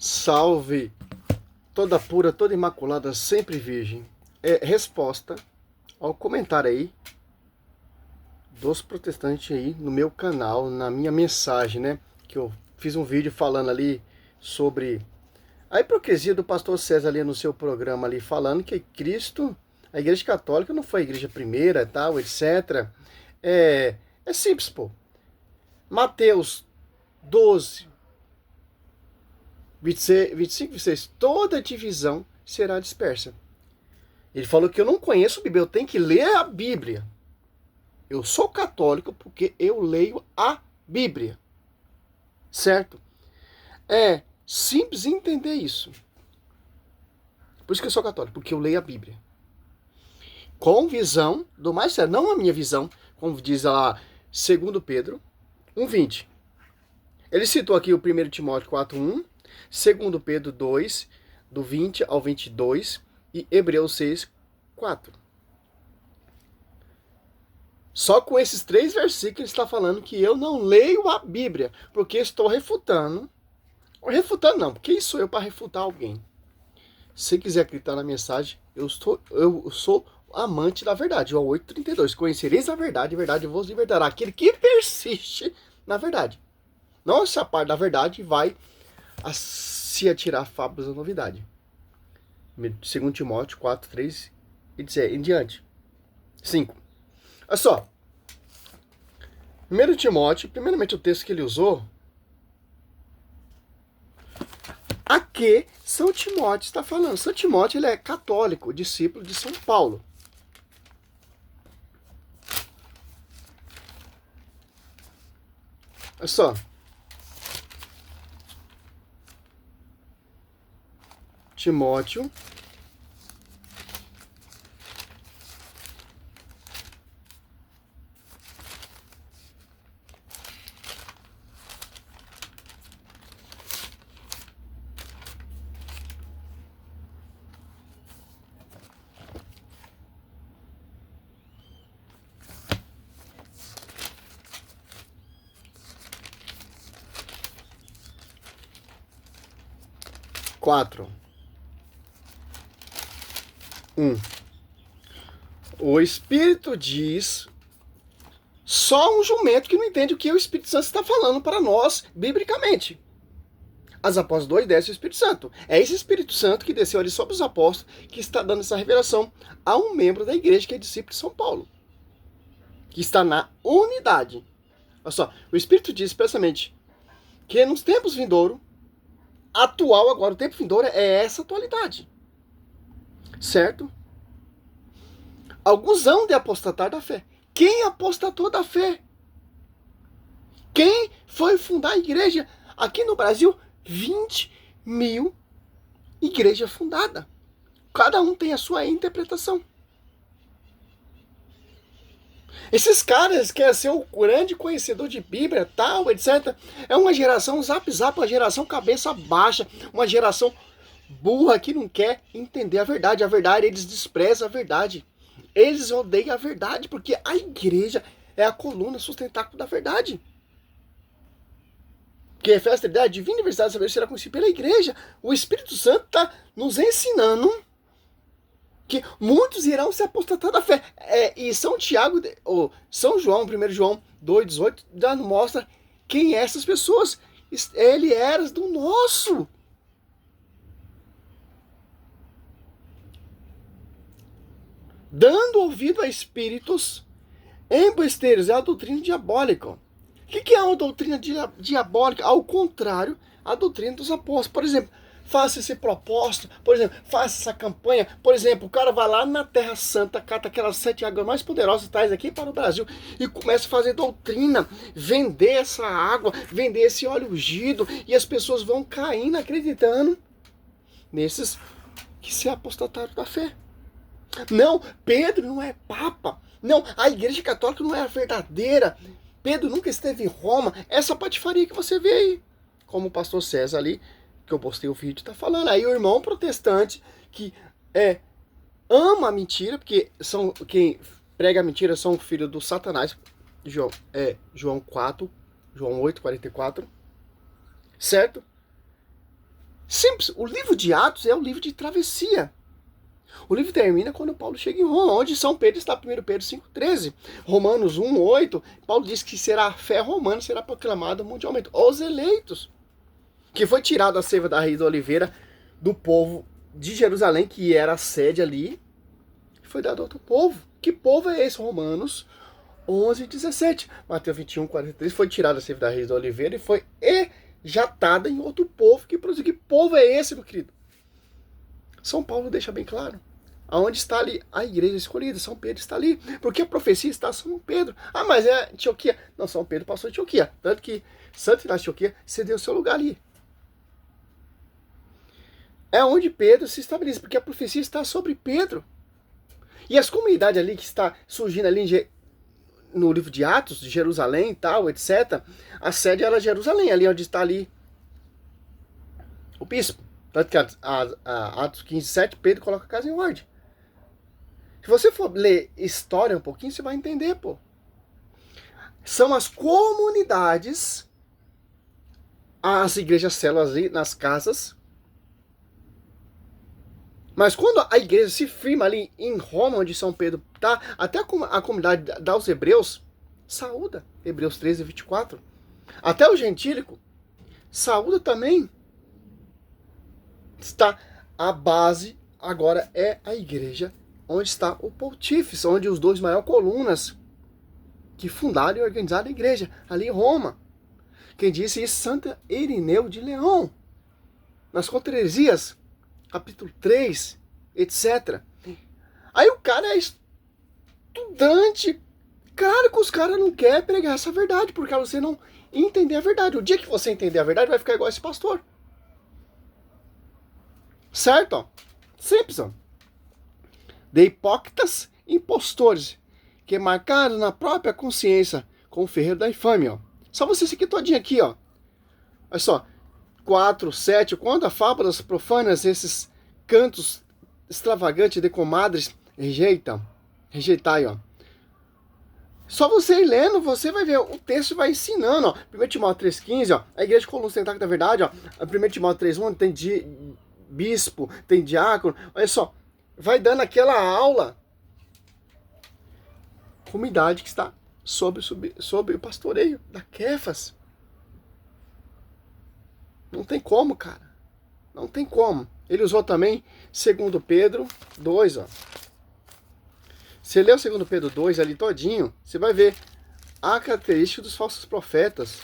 Salve, toda pura, toda imaculada, sempre virgem. É resposta ao comentário aí dos protestantes aí no meu canal, na minha mensagem, né? Que eu fiz um vídeo falando ali sobre a hipocrisia do pastor César ali no seu programa ali, falando que Cristo, a igreja católica não foi a igreja primeira, tal, etc. É simples, pô. Mateus 12, 26, 25, 26, toda divisão será dispersa. Ele falou que eu não conheço a Bíblia, eu tenho que ler a Bíblia. Eu sou católico porque eu leio a Bíblia. Certo? É simples entender isso. Por isso que eu sou católico, porque eu leio a Bíblia. Com visão do mais sério, não a minha visão, como diz lá 2 Pedro 1,20. Ele citou aqui o 1 Timóteo 4,1, 2 Pedro 2, do 20 ao 22 e Hebreus 6, 4. Só com esses 3 versículos ele está falando que eu não leio a Bíblia, porque estou refutando. Refutando não, porque sou eu para refutar alguém. Se quiser acreditar na mensagem, eu sou amante da verdade. João 8,32. Conhecereis a verdade vos libertará. Aquele que persiste na verdade. Não se parte da verdade vai se atirar fábulas da novidade. 2 Timóteo 4, 3 e dizer em diante. 5. Olha só. 1 Timóteo, primeiramente o texto que ele usou, a que São Timóteo está falando. São Timóteo ele é católico, discípulo de São Paulo. Olha só. Timóteo. Quatro. 1. O Espírito diz só um jumento que não entende o que o Espírito Santo está falando para nós, biblicamente. As apóstolos 2 desce o Espírito Santo. É esse Espírito Santo que desceu ali sobre os apóstolos que está dando essa revelação a um membro da igreja que é discípulo de São Paulo. Que está na unidade. Olha só, o Espírito diz expressamente que nos tempos vindouros, atual agora, o tempo vindouro é essa atualidade. Certo? Alguns hão de apostatar da fé. Quem apostatou da fé? Quem foi fundar a igreja? Aqui no Brasil, 20 mil igrejas fundadas. Cada um tem a sua interpretação. Esses caras querem ser o grande conhecedor de Bíblia, tal, etc. É uma geração zap, uma geração cabeça baixa, uma geração burra que não quer entender a verdade. A verdade, eles desprezam a verdade. Eles odeiam a verdade, porque a igreja é a coluna sustentáculo da verdade. Que é festa da divina universidade saber será conhecido pela igreja. O Espírito Santo está nos ensinando que muitos irão se apostatar da fé. E São Tiago, ou São João, 1 João 2,18, já mostra quem é essas pessoas. Ele era do nosso. Dando ouvido a espíritos embesteiros, é a doutrina diabólica. O que é uma doutrina diabólica? Ao contrário, a doutrina dos apóstolos. Por exemplo, faça esse propósito, por exemplo, faça essa campanha. Por exemplo, o cara vai lá na Terra Santa, cata aquelas 7 águas mais poderosas, traz aqui para o Brasil e começa a fazer doutrina, vender essa água, vender esse óleo ungido, e as pessoas vão caindo, acreditando nesses que se apostataram da fé. Não, Pedro não é papa. Não, a igreja católica não é a verdadeira. Pedro nunca esteve em Roma. Essa patifaria que você vê aí. Como o pastor César ali, que eu postei o vídeo, tá falando. Aí o irmão protestante que ama a mentira, porque quem prega a mentira são filhos do Satanás. João 4, João 8, 44. Certo? Simples. O livro de Atos é o livro de travessia. O livro termina quando Paulo chega em Roma, onde São Pedro está, 1 Pedro 5,13. Romanos 1,8, Paulo diz que será a fé romana, será proclamada mundialmente. Os eleitos, que foi tirado a seiva da raiz da oliveira do povo de Jerusalém, que era a sede ali, foi dado a outro povo. Que povo é esse? Romanos 11,17. Mateus 21,43, foi tirada a seiva da raiz da oliveira e foi ejatada em outro povo que produziu. Que povo é esse, meu querido? São Paulo deixa bem claro. Aonde está ali a igreja escolhida? São Pedro está ali. Porque a profecia está São Pedro. Ah, mas é Antioquia. Não, São Pedro passou em Antioquia. Tanto que Santo Inácio de Antioquia cedeu seu lugar ali. É onde Pedro se estabelece, porque a profecia está sobre Pedro. E as comunidades ali que está surgindo ali no livro de Atos, de Jerusalém e tal, etc. A sede era Jerusalém, ali onde está ali o bispo. Tanto que Atos 15:7, Pedro coloca a casa em ordem. Se você for ler história um pouquinho, você vai entender, pô. São as comunidades, as igrejas células ali nas casas. Mas quando a igreja se firma ali em Roma, onde São Pedro está, até a comunidade dos hebreus, saúda. Hebreus 13:24. Até o gentílico, saúda também. Está a base, agora é a igreja, onde está o pontífice, onde os dois maiores colunas que fundaram e organizaram a igreja, ali em Roma. Quem disse isso? Santa Irineu de Leão. Nas Contra-Heresias, capítulo 3, etc. Aí o cara é estudante. Claro que os caras não querem pregar essa verdade, porque você não entender a verdade. O dia que você entender a verdade, vai ficar igual esse pastor. Certo? Ó. Simples, ó. De hipócritas impostores, que marcaram na própria consciência com o ferreiro da infâmia, ó. Só você seguir todinho aqui, ó. Olha só. 4, 7, quando a fábulas profanas, esses cantos extravagantes de comadres rejeitai, ó. Só você ir lendo, você vai ver, o texto vai ensinando, ó. 1 Timóteo 3,15, ó. A igreja de Colossos tem da verdade, ó. 1 Timóteo 3,1 tem bispo, tem diácono. Olha só, vai dando aquela aula. Comunidade que está sob o pastoreio da Kefas. Não tem como, cara. Não tem como. Ele usou também 2 Pedro 2, ó. Você lê o 2 Pedro 2 ali todinho, você vai ver a característica dos falsos profetas.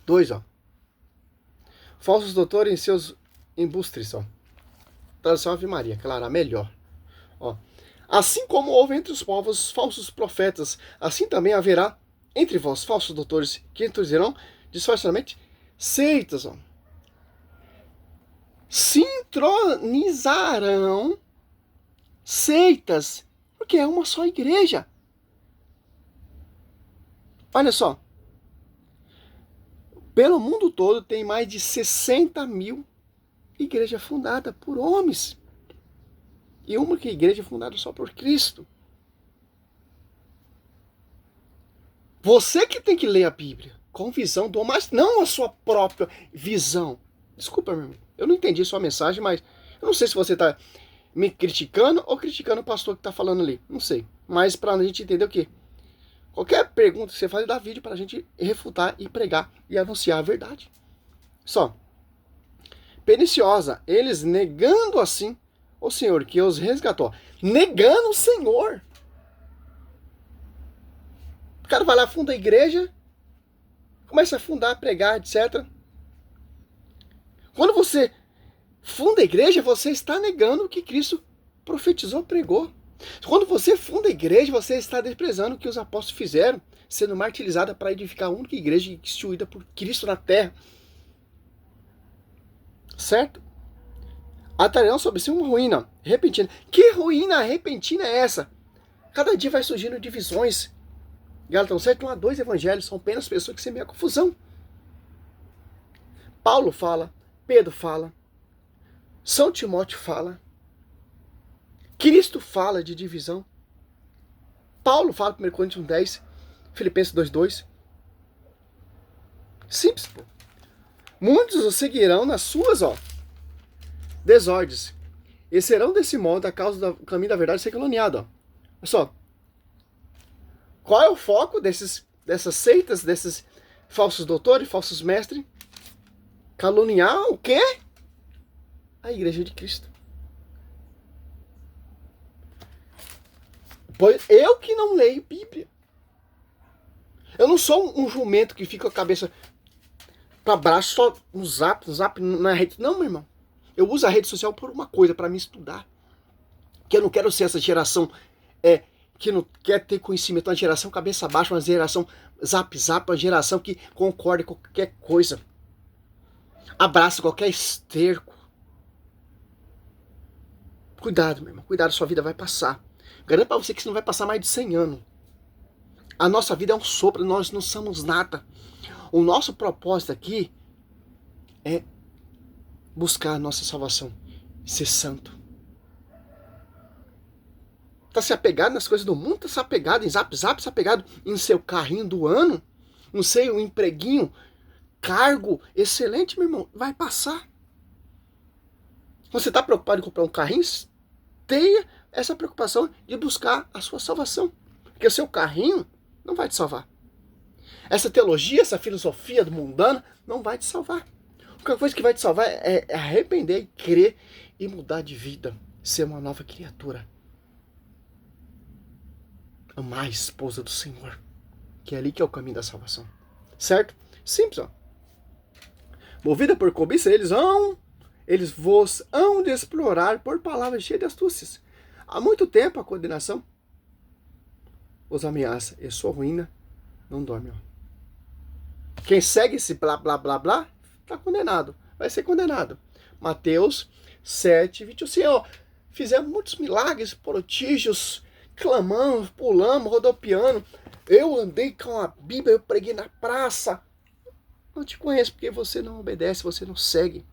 2, ó. Falsos doutores em seus embustres, ó. Tradução Ave Maria, claro, a melhor. Ó. Assim como houve entre os povos falsos profetas, assim também haverá entre vós falsos doutores que introduzirão disfarçadamente seitas, ó. Sintronizarão seitas, porque é uma só igreja. Olha só, pelo mundo todo tem mais de 60 mil igrejas fundadas por homens. E uma que igreja fundada só por Cristo. Você que tem que ler a Bíblia com visão do homem, mas não a sua própria visão. Desculpa, meu irmão, eu não entendi sua mensagem, mas eu não sei se você está me criticando ou criticando o pastor que está falando ali. Não sei. Mas para a gente entender o quê? Qualquer pergunta que você faz, dá vídeo para a gente refutar e pregar e anunciar a verdade. Só. Perniciosa, eles negando assim o Senhor que os resgatou. Negando o Senhor. O cara vai lá, funda a igreja, começa a fundar, pregar, etc. Quando você funda a igreja, você está negando o que Cristo profetizou, pregou. Quando você funda a igreja, você está desprezando o que os apóstolos fizeram, sendo martirizada para edificar a única igreja instituída por Cristo na terra. Certo? Atrairão sobre si uma ruína repentina. Que ruína repentina é essa? Cada dia vai surgindo divisões. Gálatas 7, não há dois evangelhos, são apenas pessoas que semeiam a confusão. Paulo fala, Pedro fala, São Timóteo fala, Cristo fala de divisão. Paulo fala, 1 Coríntios 10, Filipenses 2:2. Simples, pô. Muitos o seguirão nas suas, desordens. E serão desse modo a causa do caminho da verdade ser caluniado, Olha só. Qual é o foco dessas seitas, desses falsos doutores, falsos mestres? Caluniar o quê? A igreja de Cristo. Pois eu que não leio Bíblia. Eu não sou um jumento que fica com a cabeça para baixo só no zap, na rede. Não, meu irmão. Eu uso a rede social por uma coisa, para me estudar. Que eu não quero ser essa geração que não quer ter conhecimento. Uma geração cabeça baixa, uma geração zap, uma geração que concorda com qualquer coisa. Abraça qualquer esterco. Cuidado, meu irmão. Cuidado, sua vida vai passar. Garanto para você que isso não vai passar mais de 100 anos. A nossa vida é um sopro, nós não somos nada. O nosso propósito aqui é buscar a nossa salvação, ser santo. Tá se apegado nas coisas do mundo, tá se apegado em zap, se apegado em seu carrinho do ano, não sei, um empreguinho, cargo excelente, meu irmão, vai passar. Você tá preocupado em comprar um carrinho? Tenha essa preocupação de buscar a sua salvação. Porque o seu carrinho não vai te salvar. Essa teologia, essa filosofia do mundano não vai te salvar. A única coisa que vai te salvar é arrepender e crer e mudar de vida. Ser uma nova criatura. Amar a esposa do Senhor. Que é ali que é o caminho da salvação. Certo? Simples, Movida por cobiça, eles vos hão de explorar por palavras cheias de astúcias. Há muito tempo a condenação os ameaça e sua ruína não dorme. Quem segue esse blá blá blá blá está condenado, vai ser condenado. Mateus 7, 21. Senhor, fizemos muitos milagres, prodígios, clamamos, pulamos, rodopiando. Eu andei com a Bíblia, eu preguei na praça. Não te conheço porque você não obedece, você não segue.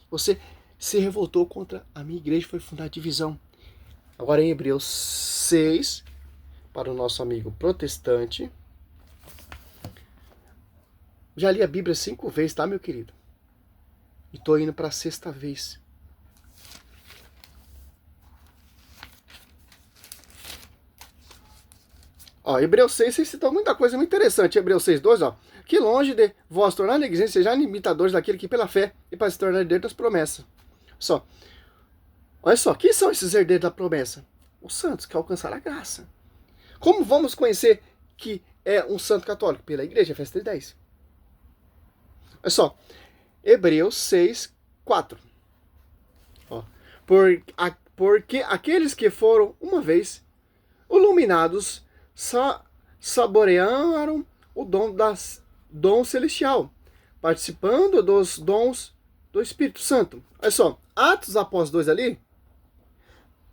Você se revoltou contra a minha igreja, foi fundar divisão. Agora em Hebreus 6, para o nosso amigo protestante. Já li a Bíblia 5 vezes, tá, meu querido? E tô indo para a 6ª vez. Hebreus 6, vocês citam muita coisa muito interessante. Hebreus 6, 2, que longe de vós tornar negligentes, sejam imitadores daquele que pela fé e para se tornar herdeiro das promessas. Olha só, quem são esses herdeiros da promessa? Os santos que alcançaram a graça. Como vamos conhecer que é um santo católico? Pela igreja, Efésios 3:10. Olha só, Hebreus 6, 4. Porque aqueles que foram uma vez iluminados saborearam o dom celestial, participando dos dons do Espírito Santo. Olha só, Atos após 2 ali,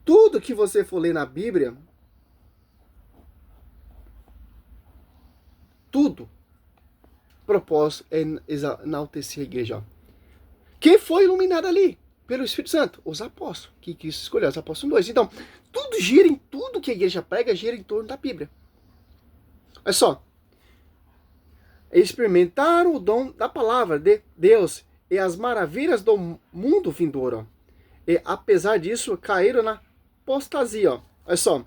tudo que você for ler na Bíblia, tudo, propósito é enaltecer a igreja. Quem foi iluminado ali? Pelo Espírito Santo? Os apóstolos, que Cristo escolheu, os apóstolos 2. Então, tudo que a igreja prega gira em torno da Bíblia. Olha só, experimentaram o dom da palavra de Deus e as maravilhas do mundo vindouro. E apesar disso, caíram na apostasia. Olha só.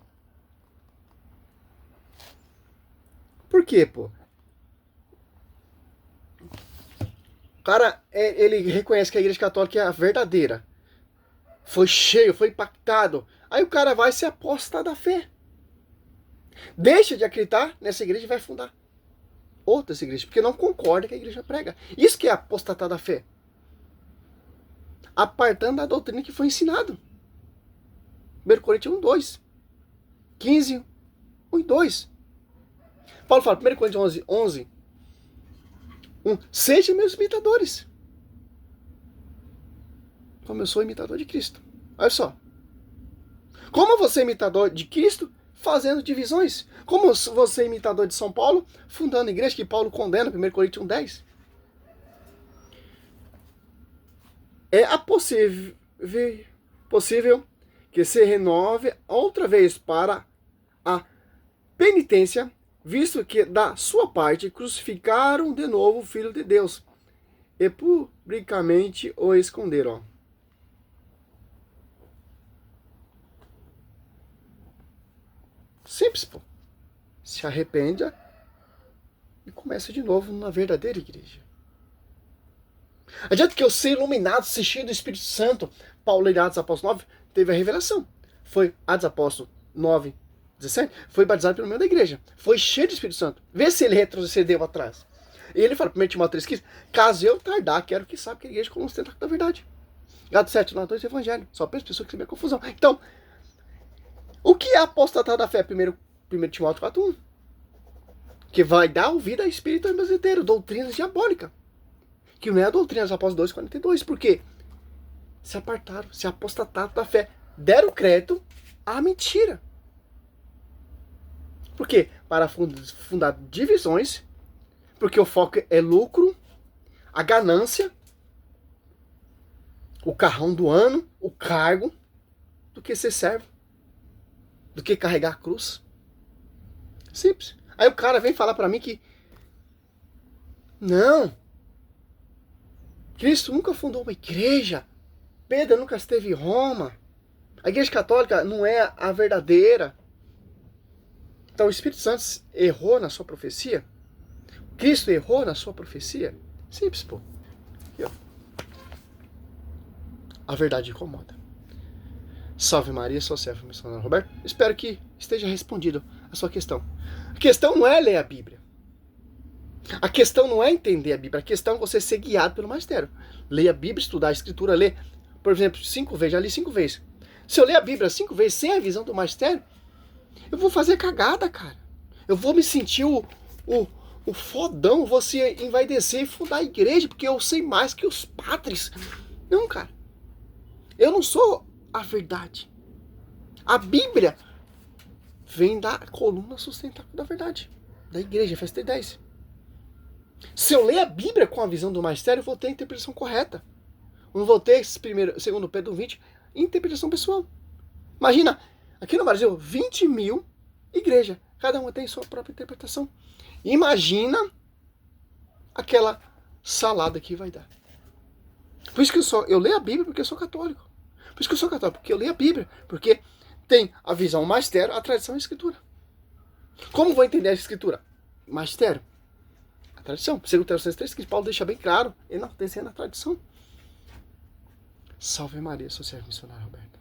Por quê, pô? O cara, ele reconhece que a igreja católica é a verdadeira. Foi cheio, foi impactado. Aí o cara vai se apostar da fé. Deixa de acreditar nessa igreja e vai fundar outras igrejas, porque não concorda que a igreja prega. Isso que é apostatar da fé. Apartando da doutrina que foi ensinado. 1 Coríntios 1, 2. 15, 1 e 2. Paulo fala, 1 Coríntios 11, 1. Sejam meus imitadores. Como eu sou imitador de Cristo. Olha só. Como você é imitador de Cristo, fazendo divisões. Como você é imitador de São Paulo, fundando a igreja que Paulo condena, 1 Coríntios 1, 10. É possível que se renove outra vez para a penitência, visto que da sua parte crucificaram de novo o Filho de Deus. e publicamente o esconderam. Simples, pô. Se arrependa e começa de novo na verdadeira igreja. Adianta que eu ser iluminado, ser cheio do Espírito Santo. Paulo, em Atos Apóstolos 9, teve a revelação. Foi Atos Apóstolos 9, 17, foi batizado pelo meio da igreja. Foi cheio do Espírito Santo. Vê se ele retrocedeu atrás. E ele fala, 1 Timóteo 3,15, caso eu tardar, quero que saiba que a igreja como ostenta da verdade. Atos 7, 9, 2, Evangelho. Só para as pessoas que se meio confusão. Então, o que é apostatar da fé? 1 Timóteo 4,1. Que vai dar ouvido a espírito inteiro, doutrinas diabólicas. Que não é a doutrina dos apóstolos 2,42. Por quê? Se apartaram, se apostataram da fé. Deram crédito à mentira. Por quê? Para fundar divisões, porque o foco é lucro, a ganância, o carrão do ano, o cargo, do que ser servo, do que carregar a cruz. Simples. Aí o cara vem falar para mim que não, Cristo nunca fundou uma igreja, Pedro nunca esteve em Roma, a igreja católica não é a verdadeira. Então o Espírito Santo errou na sua profecia? Cristo errou na sua profecia? Simples, pô. A verdade incomoda. Salve Maria, sou servo missionário Roberto. Espero que esteja respondido a sua questão. A questão não é ler a Bíblia. A questão não é entender a Bíblia. A questão é você ser guiado pelo magistério. Ler a Bíblia, estudar a Escritura, ler, por exemplo, 5 vezes. Já li 5 vezes. Se eu ler a Bíblia 5 vezes sem a visão do magistério, eu vou fazer cagada, cara. Eu vou me sentir o fodão, vou se envaidecer e fundar a igreja, porque eu sei mais que os padres. Não, cara. Eu não sou a verdade. A Bíblia vem da coluna sustentável da verdade. Da igreja, Efésios 10. Se eu ler a Bíblia com a visão do magistério, eu vou ter a interpretação correta. Eu não vou ter, segundo Pedro 20, interpretação pessoal. Imagina, aqui no Brasil, 20 mil igrejas. Cada uma tem sua própria interpretação. Imagina aquela salada que vai dar. Por isso que eu leio a Bíblia porque eu sou católico. Por isso que eu sou católico, porque eu leio a Bíblia. Porque tem a visão magistério, a tradição e a escritura. Como vou entender a escritura? Magistério. A tradição. Segundo Tessalonicenses 3, que Paulo deixa bem claro, enaltecendo a tradição. Salve Maria, sou servo missionário Roberto.